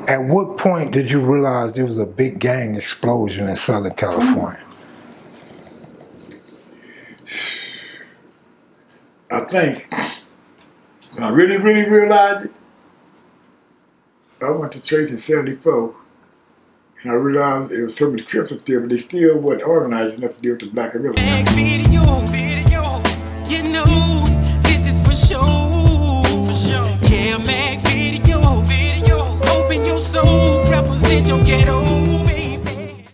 At what point did you realize there was a big gang explosion in Southern California? I think when I really realized it, I went to Tracy in 74, and I realized there was so many Crips up there, but they still wasn't organized enough to deal with the black gorilla. Video, you know, this is for sure. Video, open your soul, represent your ghetto, baby.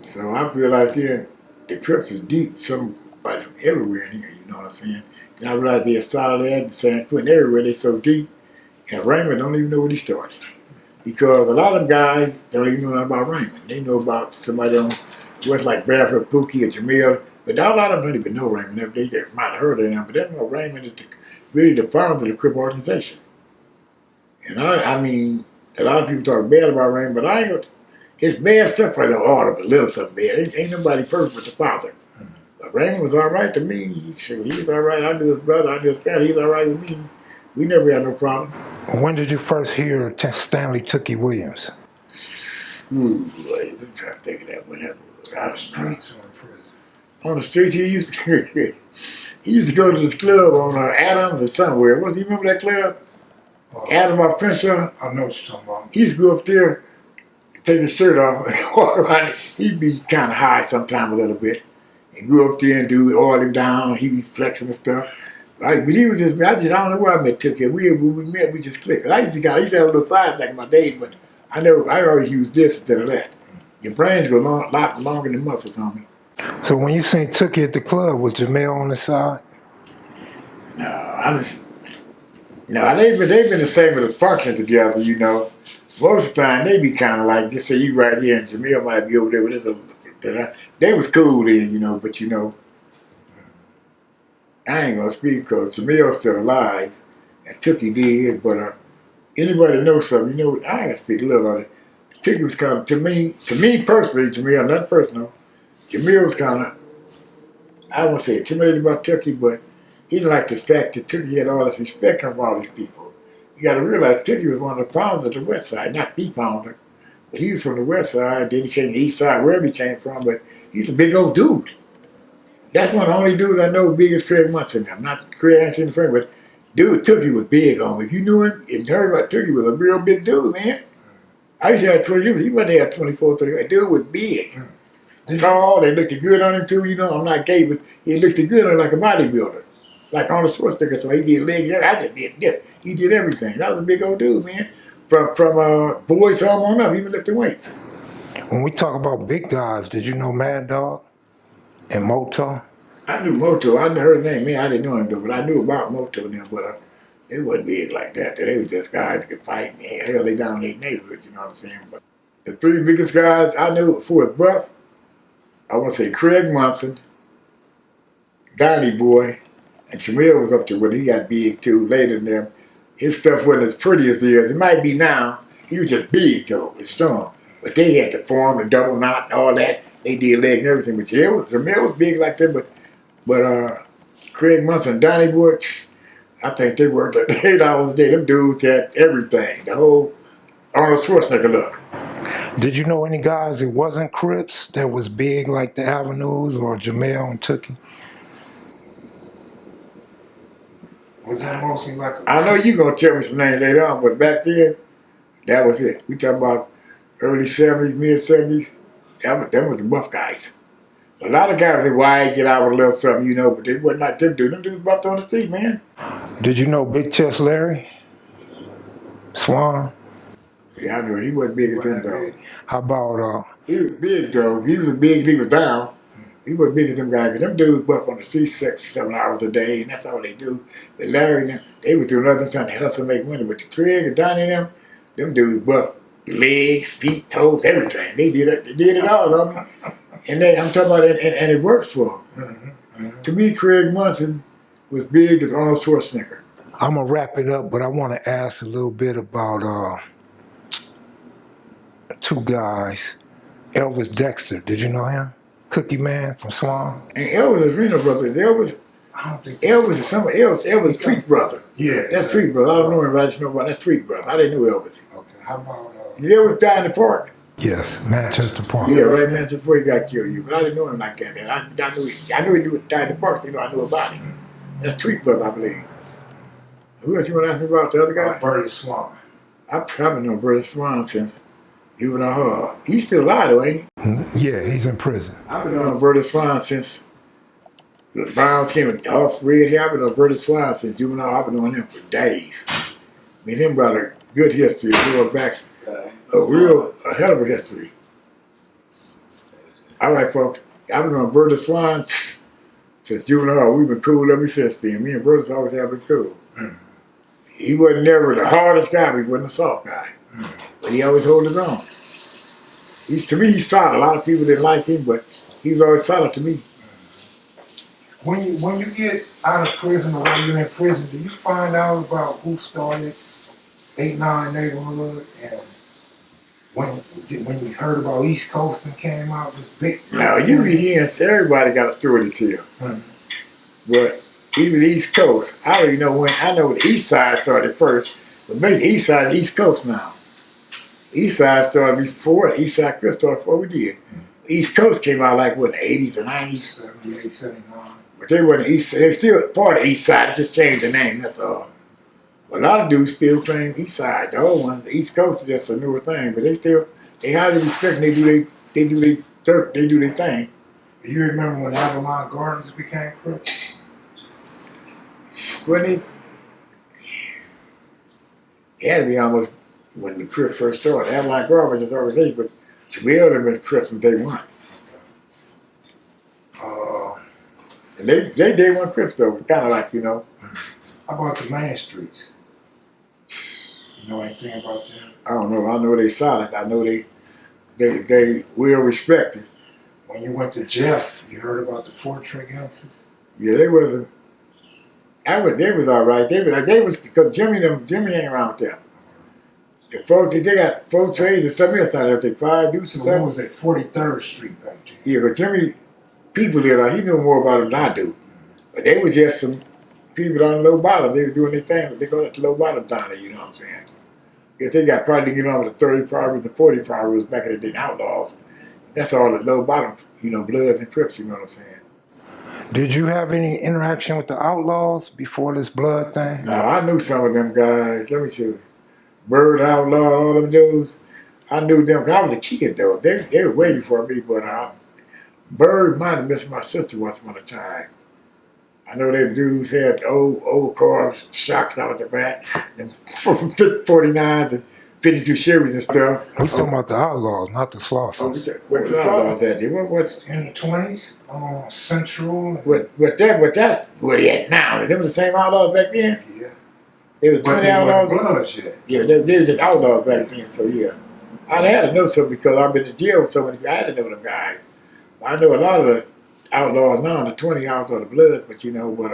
So I realized then the Crips is deep, somebody from everywhere in here, you know what I'm saying? And I realized they're solid there in San Quentin, everywhere, they so deep. And Raymond don't even know when he started. Because a lot of them guys don't even know nothing about Raymond. They know about somebody on what's like Bradford, Pookie, or Jamil. But a lot of them don't even know Raymond. They just might have heard of him, but they don't know Raymond is really the founder of the Crip organization. And I mean, a lot of people talk bad about Raymond, but I ain't. It's bad stuff right now, all of it, a little something bad. Ain't nobody perfect but the father. But Raymond was all right to me. He was all right. I knew his brother, I knew his family. He was all right with me. We never had no problem. When did you first hear Stanley Tookie Williams? I'm trying to think of that one. Out of Streets or in prison? On the streets, he used to go to this club on Adams or somewhere. You remember that club? Adam, my Crenshaw. I know what you're talking about. He used to go up there, take his shirt off, and walk around. He'd be kind of high sometimes a little bit. And go up there and do oil him down. He'd be flexing and stuff. But he was just, I don't know where I met Tookie. When we met, we just clicked. I used to have a little side back in my days, but I always used this instead of that. Your brains go a lot longer than muscles on me. So when you seen Tookie at the club, was Jamel on the side? No, they've been the same with the function together, you know. Most of the time, they be kind of like, just say you right here, and Jamel might be over there with this. They was cool then, you know, but you know, I ain't gonna speak because Jamel's still alive, and Tookie did, but anybody that knows something, you know, I ain't gonna speak a little on it. Tookie was kind of, to me personally, Jamel, not personal, Jamel was kind of, I won't say intimidated about Tookie, but he didn't like the fact that Tookie had all this respect from all these people. You gotta realize Tookie was one of the founders of the West Side, not the founder, but he was from the West Side, then he came to the East Side, wherever he came from, but he's a big old dude. That's one of the only dudes I know big as Craig Munson. I'm not Craig Anthony friend, but dude, Tookie was big on me. If you knew him and heard about Tookie, was a real big dude, man. I used to have 20 years. He might have had 24, 30. That dude was big. Tall, they looked good on him too, you know. I'm not gay, but he looked good on him like a bodybuilder. Like Arnold Schwarzenegger, so he did legs, I just did this. He did everything. That was a big old dude, man. From boys home on up, even lifting weights. When we talk about big guys, did you know Mad Dog and Moto? I knew Moto. I never heard his name. Man, I didn't know him though, but I knew about Moto and them. But they wasn't big like that. They was just guys that could fight. And hell, they dominated neighborhoods. You know what I'm saying? But the three biggest guys I knew before was Buff. I want to say Craig Munson, Donnie Boy, and Jamil was up to when he got big too. Later than them, his stuff wasn't as pretty as theirs. It might be now. He was just big though, and strong. But they had the form, the double knot, and all that. They did legs and everything. But Jamil was big like that. But Craig Munson and Donnie Boy, I think they worked like 8 hours a day. Them dudes had everything. The whole Arnold Schwarzenegger look. Did you know any guys that wasn't Crips that was big like the Avenues or Jamel and Tookie? Was that mostly like I know you're going to tell me some names later on, but back then, that was it. We talking about early 70s, mid 70s. Them was the buff guys. A lot of guys say, why get out with a little something, you know, but they wasn't like them dudes. Them dudes buffed on the street, man. Did you know Big Chest Larry Swan? Yeah, I knew he wasn't big as them, though. How about He was big, though. He was big, he was down. He wasn't big as them guys, but them dudes buff on the street 6, 7 hours a day, and that's all they do. But Larry and them, they was doing nothing trying to hustle and make money. But the Craig and Donnie and them dudes buff legs, feet, toes, everything. They did it all, homie. And I'm talking about it, and it works for them. To me, Craig Munson was big as Arnold Schwarzenegger. I'm going to wrap it up, but I want to ask a little bit about two guys. Elvis Dexter, did you know him? Cookie Man from Swan. And Elvis is Reno brother. Elvis is somebody else. Elvis Treat's brother. Yeah. That's Street Brother. I don't know him, but I just know about that Street Brother. I didn't know Elvis. Okay, how about... You ever died in the park? Yes, Manchester Park. Yeah, right, Manchester before he got killed. But I didn't know him like that. And I knew he died in the park, so I knew about him. That's Street Brother, I believe. Who else you want to ask me about? The other guy? Verlis Swan. I've probably known Verlis Swan since juvenile hall. He's still alive though, ain't he? Yeah, he's in prison. I've been knowing Verlis Swan since the Browns came off red here. I've been knowing Verlis Swan since juvenile hall. I've been knowing him for days. Me and him got a good history. Going back a hell of a history. All right, folks. I've been knowing Verlis Swan since juvenile hall. We've been cool ever since then. Me and Verlis always have been cool. He wasn't never the hardest guy, but he wasn't a soft guy. But he always hold his own. To me, he's solid. A lot of people didn't like him, but he was always solid to me. When you get out of prison or when you're in prison, do you find out about who started 8-9 Neighborhood and when you heard about East Coast and came out this big? Now, you be hearing, everybody got a story to tell. But even the East Coast, I don't even know when. I know the East Side started first, but maybe the East Side is East Coast now. East Side started before, East Side Crips started before we did. East Coast came out like, what, in the 80s or 90s? 78, 79. But they wasn't East Side. They still part of East Side. They just changed the name, that's all. But a lot of dudes still claim East Side. The old ones, the East Coast is just a newer thing. But they highly respect and they do their thing. You remember when Avalon Gardens became Crips? Wasn't it had to be almost when the Crips first started. Avalon Gardens was his organization, but Jamil had been Crips from day one. And they day one Crips though, kind of like, you know. How about the main streets? You know anything about them? I don't know. I know they solid. I know they well respected. When you went to Jeff, you heard about the 4-trick gangsters? Yeah, they wasn't. They was all right. They was because Jimmy ain't around with them. The folks, they got 4 trades and something else out there. They 5 deuces or So something. what was it, 43rd Street back then? Yeah, but Jimmy, people there, he knew more about them than I do. But they were just some people on the low bottom. They were doing their thing, but they call it the low bottom down there, you know what I'm saying? Because they got probably get on with the 30 proverbs, the 40 proverbs back in the day, Outlaws. That's all the low bottom, you know, Bloods and Crips, you know what I'm saying? Did you have any interaction with the Outlaws before this blood thing? No, I knew some of them guys. Let me see. Bird Outlaw, all them dudes. I knew them. I was a kid, though. They were way before me, but Bird might have missed my sister once upon a time. I know them dudes had old cars, shocks out the back, and 49s and 52 Chevys and stuff. We're talking about the Outlaws, not the Oh, Slossers. what's the Outlaws at? What's In the 20s, Central. that's what he had now. They were the same Outlaws back then? Yeah. They was But 20 they weren't Outlaws? Bloods yet. Yeah, they were just Outlaws back then, so yeah. I'd had to know something because I've been to jail with so many guys. I had to know them guys. I know a lot of the Outlaws now, the 20 Outlaws, the Bloods, but you know, one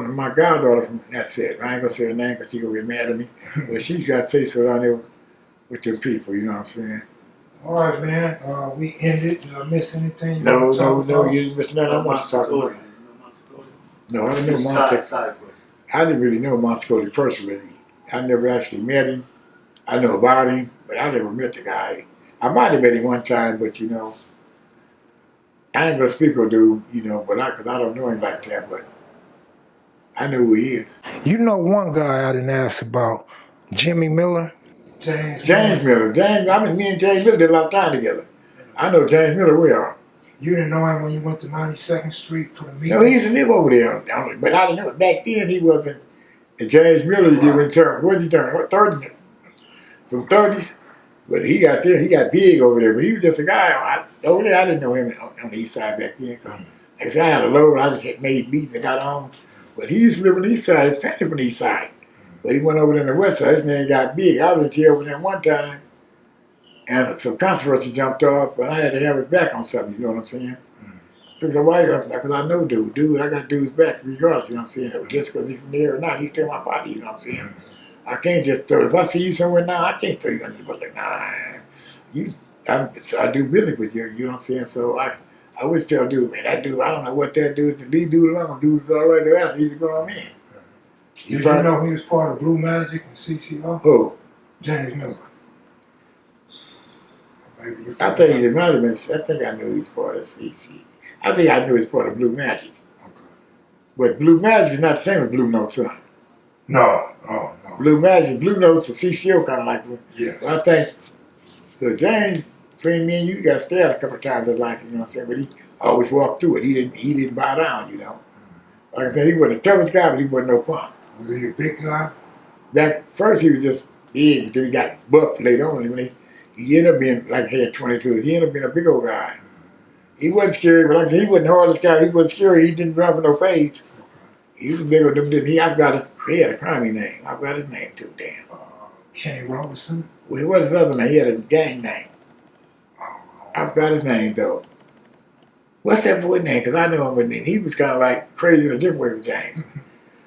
of my goddaughter from that's it. I ain't gonna say her name because she gonna get mad at me. But she got to say so down there with them people, you know what I'm saying? All right, man. We ended. Did I miss anything? No, you didn't miss nothing I want to talk about. No, I didn't know Monte. I didn't really know Montecote personally. I never actually met him. I know about him, but I never met the guy. I might have met him one time, but you know, I ain't gonna speak on dude, you know, but because I don't know him like that, but I know who he is. You know one guy I didn't ask about, Jimmy Miller? James Miller. Me and James Miller did a lot of time together. I know James Miller well. You didn't know him when you went to 92nd Street for the meeting? No, he used to live over there. But I didn't know. Back then, he wasn't. And James Miller, he did when he turned, what did he turn? 30? From 30s? But he got big over there. But he was just a guy. Over there, I didn't know him on the east side back then. Cause like I said, I had a load. I just had made beats and got on. But he used to live on the east side. His family from the east side. But he went over there on the west side. His name got big. I was in jail with him one time. And some controversy jumped off. But I had to have it back on something. You know what I'm saying? Took the white up because I know dude. I got dudes back regardless. You know what I'm saying? It was just because he's from there or not. He's still my body. You know what I'm saying? I can't just throw. If I see you somewhere now, I can't throw you under the bus. Like, I do business with you. You know what I'm saying? So I always tell dude, man, that dude, I don't know what that dude, these dudes alone, dudes all right there, he's a grown man. Did you know he was part of Blue Magic and CCR? Who? James Miller. Maybe you I think it might have been. I think I knew he was part of CC. I think I knew he was part of Blue Magic. Okay. But Blue Magic is not the same as Blue Notes, son. No, no. Blue Magic, Blue Notes, and CCO kind of like. Yes. But I think the James between me and you got stabbed a couple of times. Like, you know what I'm saying, but he always walked through it. He didn't bow down, you know. Like I said, he wasn't the toughest guy, but he wasn't no punk. Was he a big guy? That first he was just big, but then he got buff later on. When he ended up being like he had 22. He ended up being a big old guy. He wasn't scary, but like I said, he wasn't the hardest guy. He wasn't scary. He didn't run for no face. He was bigger than them. He had a crimey name. I've got his name too, damn. Kenny Robertson? Well, what is his other name? He had a gang name. I've got his name though. What's that boy's name? Because I know him, but he was kind of like crazy in a different way with James.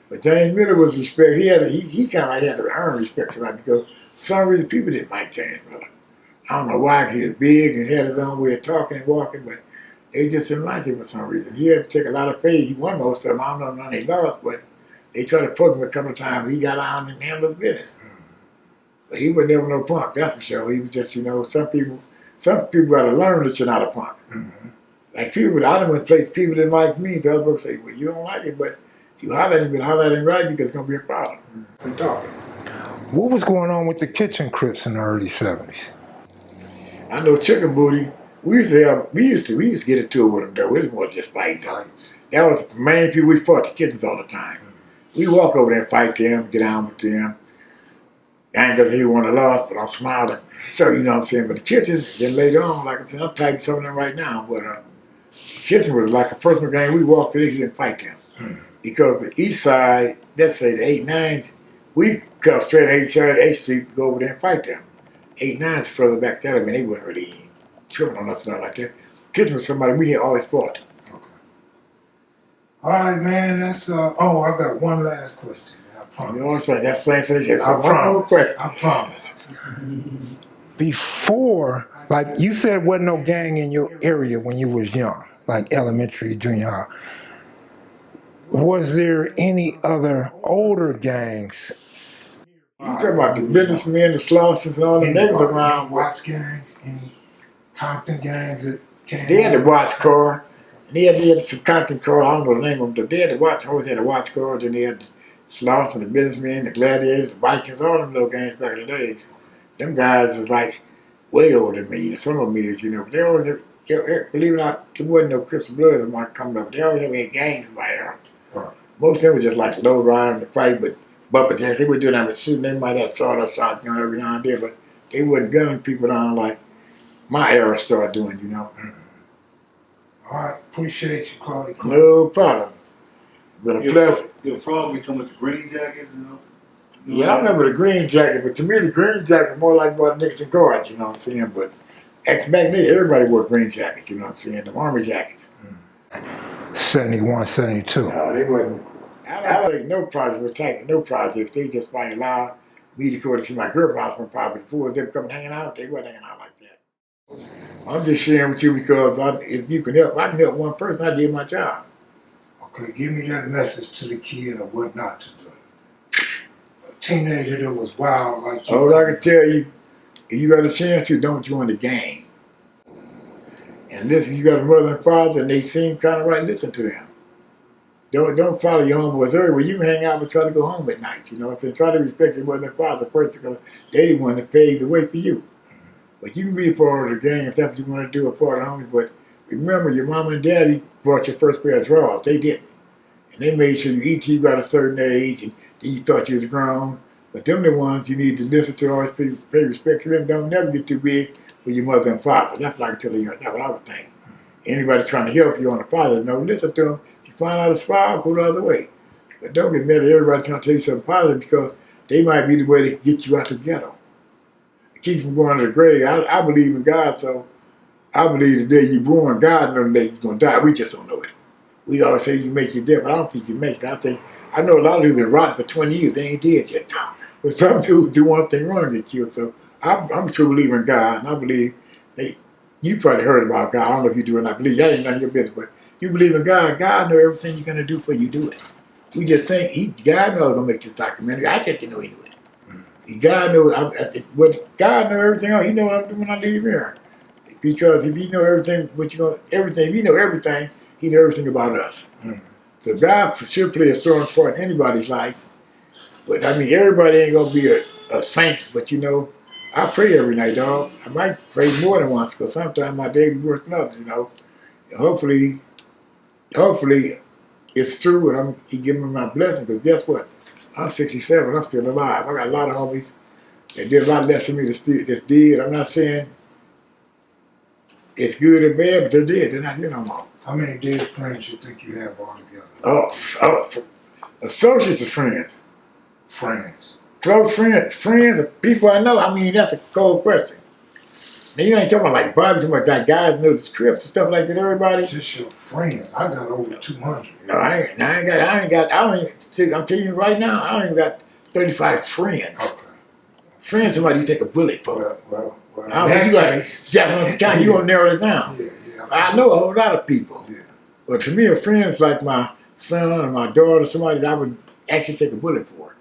But James Miller was respect. He kind of like had to earn respect for that because for some reason people didn't like James Miller. I don't know why. He was big and had his own way of talking and walking, but they just didn't like him for some reason. He had to take a lot of faith. He won most of them. I don't know none he lost, but they tried to poke him a couple of times. He got on and handled his business. But he was never no punk, that's for sure. He was just, you know, some people got to learn that you're not a punk. Mm-hmm. Like people, I done went places, people didn't like me. The other folks say, well, you don't like it, but if you holler at him, holler at him right because it's going to be a problem. We're talking. What was going on with the kitchen Crips in the early 70s? I know Chicken Booty, we used to get into it with them though. We didn't want to just fight them. That was the main people we fought the kittens all the time. We walk over there and fight them, get on with them. I ain't because he won a loss, but I'm smiling. So, you know what I'm saying? But the kitchens, then later on, like I said, I'm typing some of them right now, but the kitchen was like a personal game. We walked there, he didn't fight them. Because the east side, let's say the 8-9s, we come straight 8th Street and go over there and fight them. 8-9s further back there, I mean, they weren't really tripping on us, nothing like that. Kitchen was somebody we had always fought. Okay. All right, man, that's, I got one last question. I promise. You know what I'm saying? That's the same thing. I promise. I promise. Before, like you said, wasn't no gang in your area when you was young, like elementary, junior high. Was there any other older gangs? You talking about the businessmen, the Slossons, and all the niggas around? Watts gangs, any Compton gangs that came? They had the Watts car. They had some Compton car. I don't know the name of them. They had the Watts. Always had the Watts car. Then they had the Sloss and the businessmen, the Gladiators, the Vikings, all them little gangs back in the days. Them guys was like way older than me. Some of them is, you know. But they always have, believe it or not, there wasn't no Crips and Bloods that might come up. They always had gangs by there. Most of them was just like low riding to fight, but bumper jacks. They were doing that with shooting. They might have sawed-off shotgun every now and then, but they wasn't gunning people down like my era started doing, you know. All right, appreciate you, Clardy Clay. No problem. But a pleasure. Your problem become with the green jacket, you know? Yeah, I remember the green jacket, but to me the green jacket more like what Nixon cards, you know what I'm saying? But back then, everybody wore green jackets, you know what I'm saying? The army jackets. 71, 72. No, they wasn't. I don't think no project was taking no projects. They just might allow me to go to see my girl's house from probably before them coming hanging out. They wasn't hanging out like that. I'm just sharing with you because if you can help, I can help one person. I did my job. Okay, give me that message to the kid of what not to do. A teenager that was wild like you. All I can tell you, if you got a chance to, don't join the gang. And listen, you got a mother and father and they seem kind of right, listen to them. Don't follow your homeboys everywhere. You can hang out but try to go home at night, you know what I'm saying? Try to respect your mother and father first because they the one that paved the way for you. But you can be a part of the gang if that's what you want to do, a part of the homies, but remember your mama and daddy bought your first pair of drawers. They didn't. And they made sure you eat till you got a certain age and then you thought you was grown. But them the ones you need to listen to, always pay respect to them. Don't never get too big with your mother and father. That's what I can tell you. That's what I would think. Anybody trying to help you on the father, no, listen to them. If you find out a spy, go the other way. But don't get mad at everybody trying to tell you something positive because they might be the way to get you out the ghetto. Keep you from going to the grave. I believe in God, so I believe the day you're born, God knows the day you're going to die. We just don't know it. We always say you make your death, but I don't think you make it. I know a lot of people been rotten for 20 years. They ain't dead yet. But some people do one thing wrong and get killed. So I'm a true believer in God, and I believe you probably heard about God. I don't know if you do or not believe. That ain't none of your business, but you believe in God. God knows everything you're going to do before you do it. we just think God knows don't make this documentary. I just didn't know he knew it. God knows, what God knows everything else. He knows what I'm doing when I leave here. Because if you know everything, if you know everything, he knows everything about us. So God should play a strong part in anybody's life. But I mean, everybody ain't gonna be a saint. But you know, I pray every night, dog. I might pray more than once because sometimes my day be worse than others. You know, and hopefully, it's true, and he giving me my blessing. Because guess what? I'm 67. I'm still alive. I got a lot of homies that did a lot less for me that's dead. I'm not saying it's good or bad, but they're dead. They're not here no more. How many dead friends you think you have altogether? Associates of friends. Friends. Close friends of people I know. I mean, that's a cold question. Now, you ain't talking about like Bobby, talking about like guys know the Crips and stuff like that, everybody. Just your friends. I got over 200. No, I'm telling you right now, I don't even got 35 friends. Okay. Friends, somebody you take a bullet for. Well. I don't think you got Jefferson High School, you gonna narrow it down. Yeah. I know a whole lot of people. Yeah. But to me, a friend's like my son or my daughter, somebody that I would actually take a bullet for.